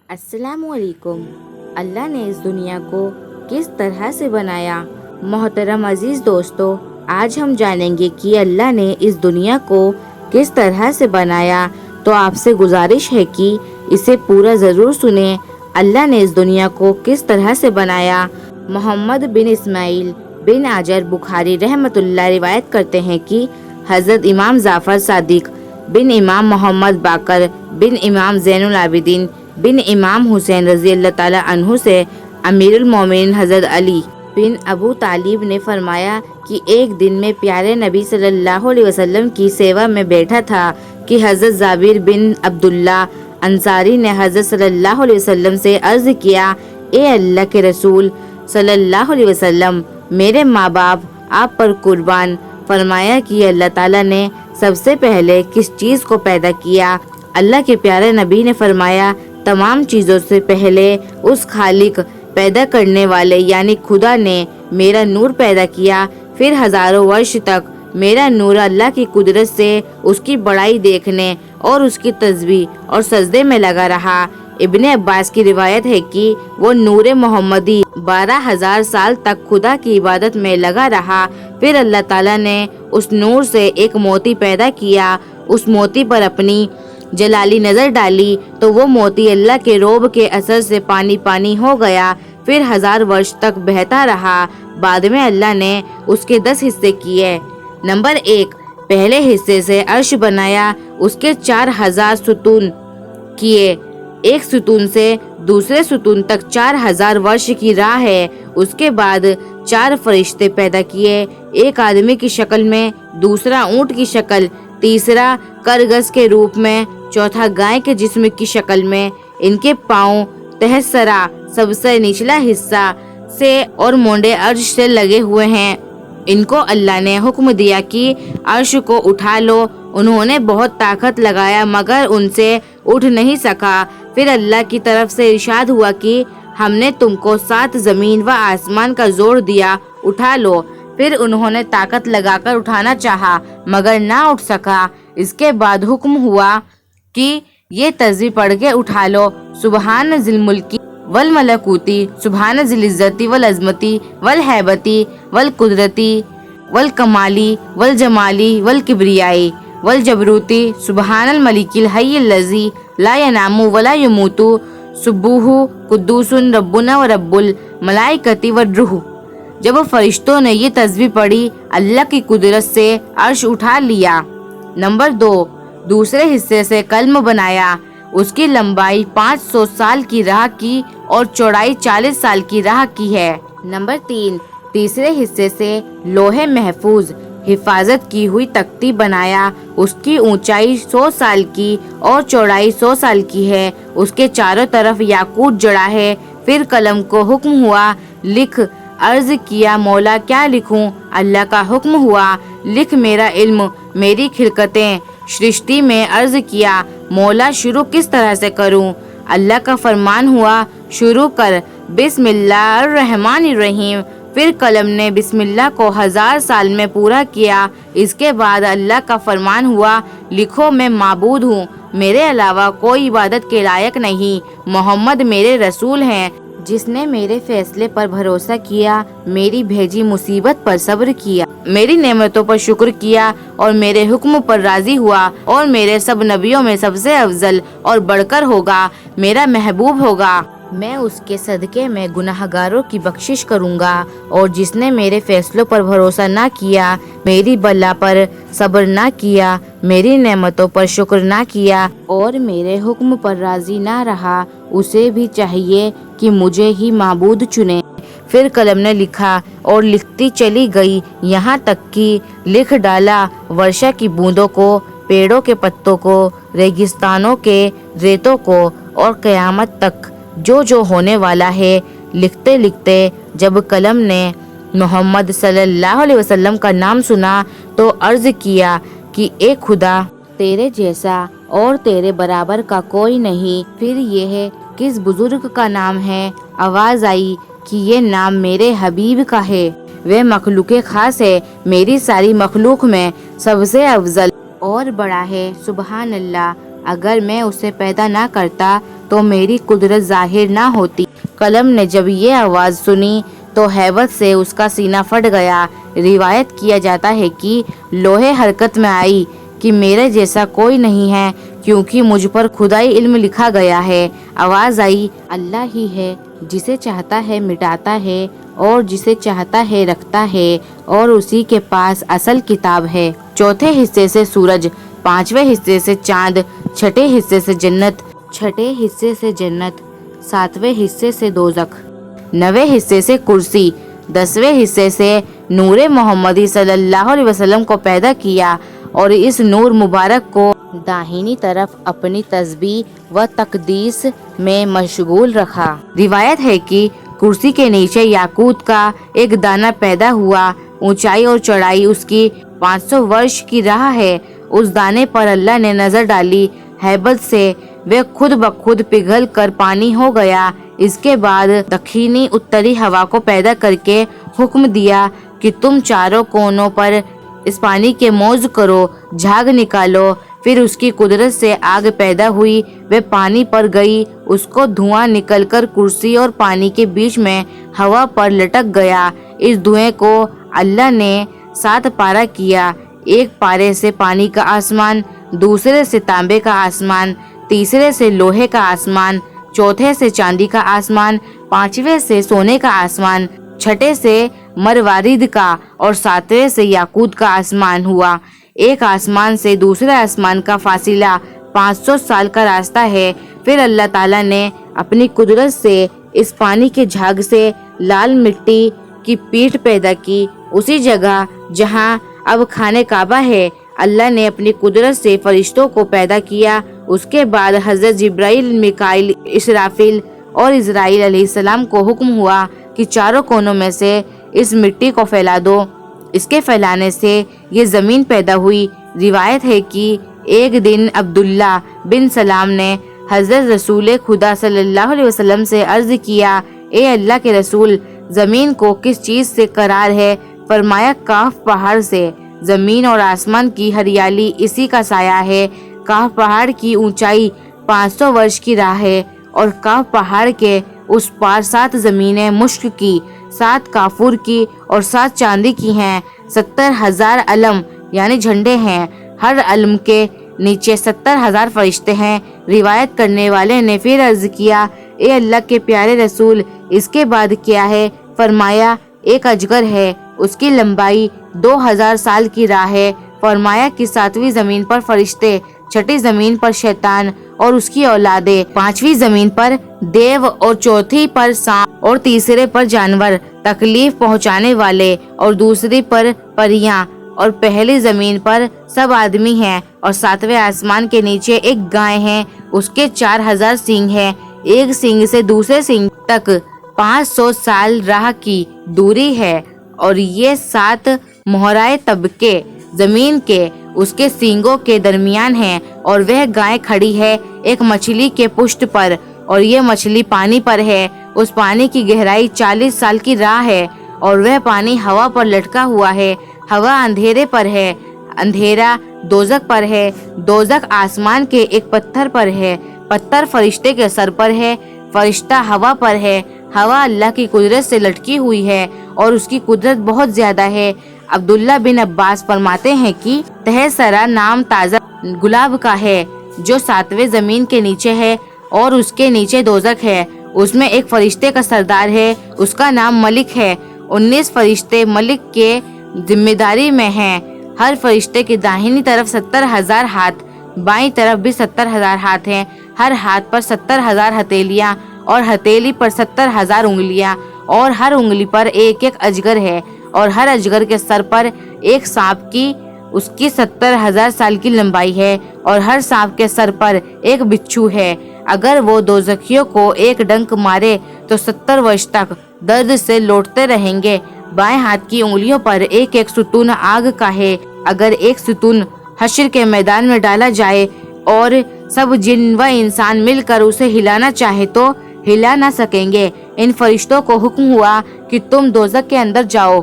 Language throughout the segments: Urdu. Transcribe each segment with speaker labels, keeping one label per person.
Speaker 1: السلام علیکم۔ اللہ نے اس دنیا کو کس طرح سے بنایا؟ محترم عزیز دوستو، آج ہم جانیں گے کہ اللہ نے اس دنیا کو کس طرح سے بنایا، تو آپ سے گزارش ہے کہ اسے پورا ضرور سنیں۔ اللہ نے اس دنیا کو کس طرح سے بنایا؟ محمد بن اسماعیل بن اجر بخاری رحمۃ اللہ روایت کرتے ہیں کہ حضرت امام جعفر صادق بن امام محمد باقر بن امام زین العابدین بن امام حسین رضی اللہ تعالی عنہ سے امیر المومنین حضرت علی بن ابو طالب نے فرمایا کہ ایک دن میں پیارے نبی صلی اللہ علیہ وسلم کی سیوا میں بیٹھا تھا کہ حضرت جابر بن عبداللہ انصاری نے حضرت صلی اللہ علیہ وسلم سے عرض کیا، اے اللہ کے رسول صلی اللہ علیہ وسلم، میرے ماں باپ آپ پر قربان۔ فرمایا کہ اللہ تعالیٰ نے سب سے پہلے کس چیز کو پیدا کیا؟ اللہ کے پیارے نبی نے فرمایا، تمام چیزوں سے پہلے اس خالق پیدا کرنے والے یعنی خدا نے میرا نور پیدا کیا، پھر ہزاروں ورش تک میرا نور اللہ کی قدرت سے اس کی بڑائی دیکھنے اور اس کی تسبیح اور سجدے میں لگا رہا۔ ابن عباس کی روایت ہے کہ وہ نور محمدی 12,000 سال تک خدا کی عبادت میں لگا رہا۔ پھر اللہ تعالیٰ نے اس نور سے ایک موتی پیدا کیا، اس موتی پر اپنی جلالی نظر ڈالی تو وہ موتی اللہ کے روب کے اثر سے پانی پانی ہو گیا، پھر 1000 ورش تک بہتا رہا۔ بعد میں اللہ نے اس کے 10 حصے کیے۔ نمبر 1، پہلے حصے سے عرش بنایا، اس کے 4000 ستون کیے۔ ایک ستون سے دوسرے ستون تک 4000 ورش کی راہ ہے۔ اس کے بعد 4 فرشتے پیدا کیے، ایک آدمی کی شکل میں، دوسرا اونٹ کی شکل، تیسرا کرگس کے روپ میں، چوتھا گائے کے جسم کی شکل میں۔ ان کے پاؤں تحت سرا سب سے نچلا حصہ سے اور مونڈے عرش سے لگے ہوئے ہیں۔ ان کو اللہ نے حکم دیا کہ عرش کو اٹھا لو۔ انہوں نے بہت طاقت لگایا مگر ان سے اٹھ نہیں سکا۔ پھر اللہ کی طرف سے ارشاد ہوا کہ ہم نے تم کو 7 زمین و آسمان کا زور دیا، اٹھا لو۔ پھر انہوں نے طاقت لگا کر اٹھانا چاہا مگر نہ اٹھ سکا۔ اس کے بعد حکم ہوا کہ یہ تسبیح پڑھ کے اٹھا لو، سبحان ذی الملک والملکوتی، سبحان ذی العزتی والعظمتی والہیبتی والقدرتی والکمالی والجمالی والکبریائی والجبروتی، سبحان الملک الحی الذی لا ینام ولا یموت، سبوح قدوس ربنا ورب الملائکۃ والروح۔ جب فرشتوں نے یہ تسبیح پڑھی، اللہ کی قدرت سے عرش اٹھا لیا۔ نمبر 2، دوسرے حصے سے قلم بنایا، اس کی لمبائی 500 سال کی راہ کی اور چوڑائی 40 سال کی راہ کی ہے۔ نمبر 3، تیسرے حصے سے لوح محفوظ حفاظت کی ہوئی تختی بنایا، اس کی اونچائی 100 سال کی اور چوڑائی 100 سال کی ہے، اس کے چاروں طرف یاقوت جڑا ہے۔ پھر قلم کو حکم ہوا، لکھ۔ عرض کیا، مولا کیا لکھوں؟ اللہ کا حکم ہوا، لکھ میرا علم، میری خلقتیں، سرشتی میں۔ عرض کیا، مولا شروع کس طرح سے کروں؟ اللہ کا فرمان ہوا، شروع کر، بسم اللہ الرحمن الرحیم۔ پھر قلم نے بسم اللہ کو 1000 سال میں پورا کیا۔ اس کے بعد اللہ کا فرمان ہوا، لکھو میں معبود ہوں، میرے علاوہ کوئی عبادت کے لائق نہیں، محمد میرے رسول ہیں۔ جس نے میرے فیصلے پر بھروسہ کیا، میری بھیجی مصیبت پر صبر کیا، میری نعمتوں پر شکر کیا اور میرے حکم پر راضی ہوا اور میرے سب نبیوں میں سب سے افضل اور بڑھ کر ہوگا، میرا محبوب ہوگا، میں اس کے صدقے میں گناہگاروں کی بخشش کروں گا۔ اور جس نے میرے فیصلوں پر بھروسہ نہ کیا، میری بلا پر صبر نہ کیا، میری نعمتوں پر شکر نہ کیا اور میرے حکم پر راضی نہ رہا، اسے بھی چاہیے کہ مجھے ہی معبود چنے۔ پھر قلم نے لکھا اور لکھتی چلی گئی، یہاں تک کہ لکھ ڈالا ورشا کی بوندوں کو، پیڑوں کے پتوں کو، ریگستانوں کے ریتوں کو، اور قیامت تک جو جو ہونے والا ہے۔ لکھتے لکھتے جب قلم نے محمد صلی اللہ علیہ وسلم کا نام سنا تو عرض کیا کہ اے خدا، تیرے جیسا اور تیرے برابر کا کوئی نہیں۔ پھر یہ کس بزرگ کا نام ہے؟ آواز آئی کہ یہ نام میرے حبیب کا ہے، وہ مخلوق خاص ہے، میری ساری مخلوق میں سب سے افضل اور بڑا ہے۔ سبحان اللہ، اگر میں اسے پیدا نہ کرتا تو میری قدرت ظاہر نہ ہوتی۔ قلم نے جب یہ آواز سنی تو ہیبت سے اس کا سینہ پھٹ گیا۔ روایت کیا جاتا ہے کہ لوح حرکت میں آئی کہ میرے جیسا کوئی نہیں ہے، کیونکہ مجھ پر خدائی علم لکھا گیا ہے۔ آواز آئی، اللہ ہی ہے جسے چاہتا ہے مٹاتا ہے اور جسے چاہتا ہے رکھتا ہے، اور اسی کے پاس اصل کتاب ہے۔ چوتھے حصے سے سورج، پانچویں حصے سے چاند، چھٹے حصے سے جنت، ساتویں حصے سے دوزخ، نویں حصے سے کرسی، 10ویں حصے سے نور محمدی صلی اللہ علیہ وسلم کو پیدا کیا اور اس نور مبارک کو داہنی طرف اپنی تسبیح و تقدیس میں مشغول رکھا۔ روایت ہے کہ کرسی کے نیچے یاقوت کا ایک دانہ پیدا ہوا، اونچائی اور چوڑائی اس کی 500 ورش کی راہ ہے۔ اس دانے پر اللہ نے نظر ڈالی، ہیبت سے وہ خود بخود پگھل کر پانی ہو گیا۔ اس کے بعد دکھنی اتری ہوا کو پیدا کر کے حکم دیا کہ تم چاروں کونوں پر اس پانی کے موج کرو، جھاگ نکالو۔ پھر اس کی قدرت سے آگ پیدا ہوئی، وہ پانی پر گئی، اس کو دھواں نکل کر کرسی اور پانی کے بیچ میں ہوا پر لٹک گیا۔ اس دھوئیں کو اللہ نے 7 پارہ کیا، ایک پارے سے پانی کا آسمان، دوسرے سے تانبے کا آسمان، تیسرے سے لوہے کا آسمان، چوتھے سے چاندی کا آسمان، پانچویں سے سونے کا آسمان، چھٹے سے مروارید کا اور ساتویں سے یاقوت کا آسمان ہوا۔ ایک آسمان سے دوسرے آسمان کا فاصلہ 500 سال کا راستہ ہے۔ پھر اللہ تعالیٰ نے اپنی قدرت سے اس پانی کے جھاگ سے لال مٹی کی پیٹھ پیدا کی، اسی جگہ جہاں اب خانہ کعبہ ہے۔ اللہ نے اپنی قدرت سے فرشتوں کو پیدا کیا۔ اس کے بعد حضرت جبرائیل، میکائیل، اسرافیل اور اسرائیل علیہ السلام کو حکم ہوا کہ چاروں کونوں میں سے اس مٹی کو پھیلا دو۔ اس کے پھیلانے سے یہ زمین پیدا ہوئی۔ روایت ہے کہ ایک دن عبداللہ بن سلام نے حضرت رسول خدا صلی اللہ علیہ وسلم سے عرض کیا، اے اللہ کے رسول، زمین کو کس چیز سے قرار ہے؟ فرمایا، کاف پہاڑ سے۔ زمین اور آسمان کی ہریالی اسی کا سایہ ہے۔ کاف پہاڑ کی اونچائی 500 ورش کی راہ ہے، اور کاف پہاڑ کے اس پار 7 زمینیں مشک کی، 7 کافور کی اور 7 چاندی کی ہیں۔ 70,000 علم یعنی جھنڈے ہیں، ہر علم کے نیچے 70,000 فرشتے ہیں۔ روایت کرنے والے نے پھر عرض کیا، اے اللہ کے پیارے رسول، اس کے بعد کیا ہے؟ فرمایا، ایک اجگر ہے، اس کی لمبائی 2000 سال کی راہ ہے۔ فرمایا کہ 7ویں زمین پر فرشتے، 6ٹی زمین پر شیطان اور اس کی اولادیں، 5ویں زمین پر دیو اور 4تھی پر سانپ اور تیسرے پر جانور تکلیف پہنچانے والے اور دوسری پر پریاں، اور پہلی زمین پر سب آدمی ہیں، اور 7ویں آسمان کے نیچے ایک گائے ہے، اس کے 4000 سینگ ہیں، ایک سینگ سے دوسرے سینگ تک 500 سال راہ کی دوری ہے، اور یہ 7 مہرائے طبقے زمین کے اس کے سینگوں کے درمیان ہیں، اور وہ گائے کھڑی ہے ایک مچھلی کے پشت پر، اور یہ مچھلی پانی پر ہے۔ اس پانی کی گہرائی 40 سال کی راہ ہے، اور وہ پانی ہوا پر لٹکا ہوا ہے۔ ہوا اندھیرے پر ہے، اندھیرا دوزخ پر ہے، دوزخ آسمان کے ایک پتھر پر ہے، پتھر فرشتے کے سر پر ہے، فرشتہ ہوا پر ہے۔ ہوا اللہ کی قدرت سے لٹکی ہوئی ہے، اور اس کی قدرت بہت زیادہ ہے۔ عبداللہ بن عباس فرماتے ہیں کہ تہ سرا نام تازہ گلاب کا ہے، جو 7ویں زمین کے نیچے ہے، اور اس کے نیچے دوزخ ہے۔ اس میں ایک فرشتے کا سردار ہے، اس کا نام ملک ہے۔ 19 فرشتے ملک کے ذمہ داری میں ہیں۔ ہر فرشتے کی داہنی طرف 70,000 ہاتھ، بائیں طرف بھی 70,000 ہاتھ ہیں۔ ہر ہاتھ پر 70,000 ہتھیلیاں، اور ہتھیلی پر 70,000 انگلیاں، اور ہر انگلی پر ایک ایک اجگر ہے، اور ہر اجگر کے سر پر ایک سانپ کی، اس کی 70,000 سال کی لمبائی ہے، اور ہر سانپ کے سر پر ایک بچھو ہے۔ اگر وہ دوزخیوں کو ایک ڈنک مارے تو 70 ورش تک درد سے لوٹتے رہیں گے۔ بائیں ہاتھ کی انگلیوں پر ایک ایک ستون آگ کا ہے۔ اگر ایک ستون حشر کے میدان میں ڈالا جائے اور سب جن و انسان مل کر اسے ہلانا چاہے تو ہلا نہ سکیں گے۔ ان فرشتوں کو حکم ہوا کہ تم دوزخ کے اندر جاؤ۔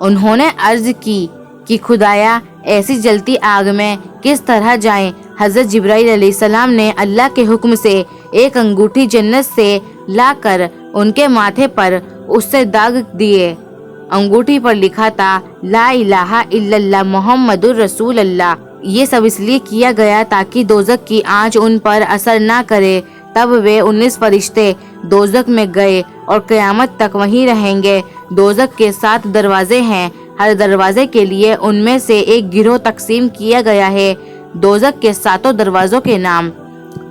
Speaker 1: انہوں نے عرض کی کہ خدایا، ایسی جلتی آگ میں کس طرح جائیں؟ حضرت جبرائیل علیہ السلام نے اللہ کے حکم سے ایک انگوٹھی جنت سے لا کر ان کے ماتھے پر اس سے داغ دیے۔ انگوٹھی پر لکھا تھا لا الہ الا اللہ محمد الرسول اللہ۔ یہ سب اس لیے کیا گیا تاکہ دوزخ کی آنچ ان پر اثر نہ کرے۔ تب وہ 19 فرشتے دوزخ میں گئے اور قیامت تک وہیں رہیں گے۔ دوزخ کے 7 دروازے ہیں، ہر دروازے کے لیے ان میں سے ایک گروہ تقسیم کیا گیا ہے۔ دوزخ کے 7 دروازوں کے نام: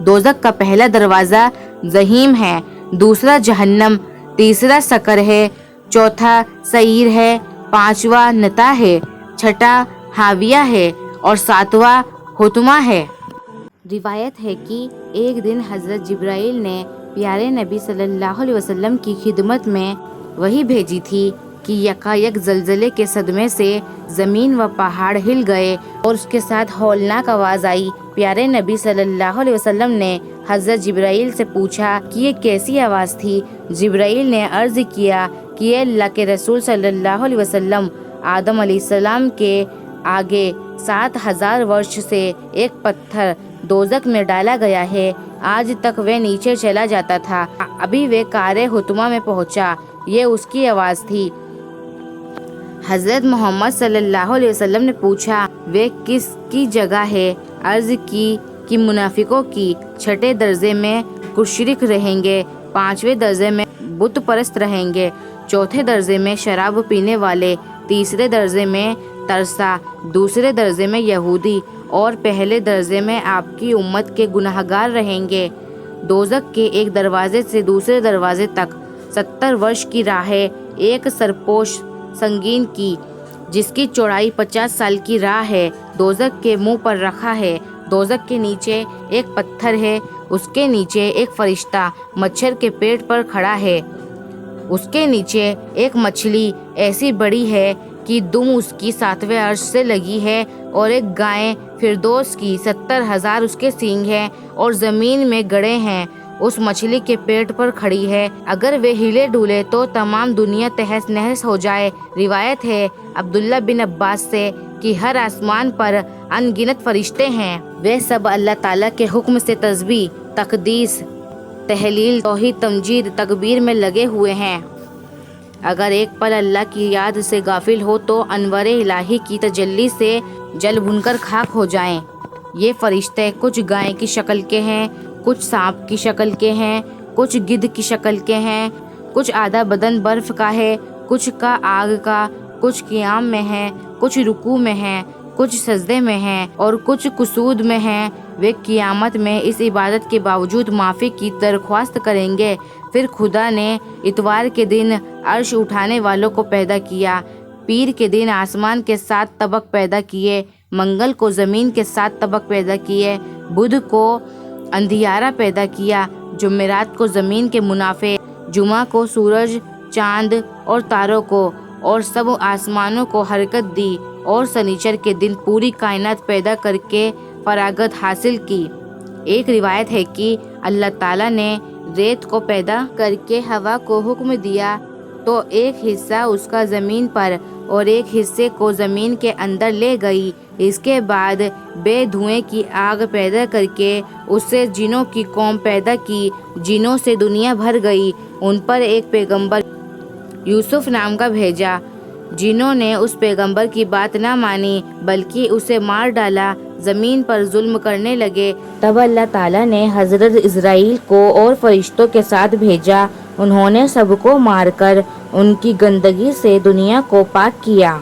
Speaker 1: دوزخ کا پہلا دروازہ جحیم ہے، دوسرا جہنم، تیسرا سقر ہے، چوتھا سعیر ہے، پانچواں نتا ہے، چھٹا حاویہ ہے اور 7واں حطمہ ہے۔ روایت ہے کہ ایک دن حضرت جبرائیل نے پیارے نبی صلی اللہ علیہ وسلم کی خدمت میں وحی بھیجی تھی کہ یکایک زلزلے کے صدمے سے زمین و پہاڑ ہل گئے اور اس کے ساتھ ہولناک آواز آئی۔ پیارے نبی صلی اللہ علیہ وسلم نے حضرت جبرائیل سے پوچھا کہ یہ کیسی آواز تھی؟ جبرائیل نے عرض کیا کہ اے اللہ کے رسول صلی اللہ علیہ وسلم، آدم علیہ السلام کے آگے 7000 ورش سے ایک پتھر دوزخ میں ڈالا گیا ہے، آج تک وہ نیچے چلا جاتا تھا، ابھی وہ کارِ حطمہ میں پہنچا، یہ اس کی آواز تھی۔ حضرت محمد صلی اللہ علیہ وسلم نے پوچھا وہ کس کی جگہ ہے؟ عرض کی کہ منافقوں کی۔ 6 درجے میں مشرک رہیں گے، 5ویں درجے میں بت پرست رہیں گے، 4تھے درجے میں شراب پینے والے، 3رے درجے میں ترسا، 2 درجے میں یہودی اور 1 درجے میں آپ کی امت کے گناہگار رہیں گے۔ دوزخ کے ایک دروازے سے دوسرے دروازے تک 70 ورش کی راہ ہے، ایک سرپوش سنگین کی جس کی چوڑائی 50 سال کی راہ ہے، دوزخ کے منہ پر رکھا ہے۔ دوزخ کے نیچے ایک پتھر ہے، اس کے نیچے ایک فرشتہ مچھر کے پیٹ پر کھڑا ہے، اس کے نیچے ایک مچھلی ایسی بڑی ہے کہ دم اس کی 7ویں عرش سے لگی ہے، اور ایک گائے فردوس کی 70,000 اس کے سینگ ہیں اور زمین میں گڑے ہیں، اس مچھلی کے پیٹ پر کھڑی ہے، اگر وہ ہلے ڈولے تو تمام دنیا تہس نہس ہو جائے۔ روایت ہے عبداللہ بن عباس سے کہ ہر آسمان پر ان گنت فرشتے ہیں، وہ سب اللہ تعالیٰ کے حکم سے تسبیح، تقدیس، تحلیل، توحید، تمجید، تکبیر میں لگے ہوئے ہیں۔ اگر ایک پل اللہ کی یاد سے غافل ہو تو انوار الہی کی تجلی سے جل بھن کر خاک ہو جائیں۔ یہ فرشتے کچھ گائے کی شکل کے ہیں، کچھ سانپ کی شکل کے ہیں، کچھ گدھ کی شکل کے ہیں، کچھ آدھا بدن برف کا ہے، کچھ کا آگ کا، کچھ قیام میں ہیں، کچھ رکوع میں ہیں، کچھ سجدے میں ہیں اور کچھ قصود میں ہیں۔ وہ قیامت میں اس عبادت کے باوجود معافی کی درخواست کریں گے۔ پھر خدا نے اتوار کے دن عرش اٹھانے والوں کو پیدا کیا، پیر کے دن آسمان کے 7 طبق پیدا کیے، منگل کو زمین کے 7 طبق پیدا کیے، بدھ کو اندھیارا پیدا کیا، جمعرات کو زمین کے منافع، جمعہ کو سورج، چاند اور تاروں کو اور سب آسمانوں کو حرکت دی، اور سنیچر کے دن پوری کائنات پیدا کر کے فراغت حاصل کی۔ ایک روایت ہے کہ اللہ تعالیٰ نے ریت کو پیدا کر کے ہوا کو حکم دیا تو ایک حصہ اس کا زمین پر اور ایک حصے کو زمین کے اندر لے گئی۔ اس کے بعد بے دھوئیں کی آگ پیدا کر کے اس سے جنوں کی قوم پیدا کی، جنوں سے دنیا بھر گئی۔ ان پر ایک پیغمبر یوسف نام کا بھیجا، جنہوں نے اس پیغمبر کی بات نہ مانی بلکہ اسے مار ڈالا، زمین پر ظلم کرنے لگے۔ تب اللہ تعالیٰ نے حضرت اسرائیل کو اور فرشتوں کے ساتھ بھیجا، انہوں نے سب کو مار کر ان کی گندگی سے دنیا کو پاک کیا۔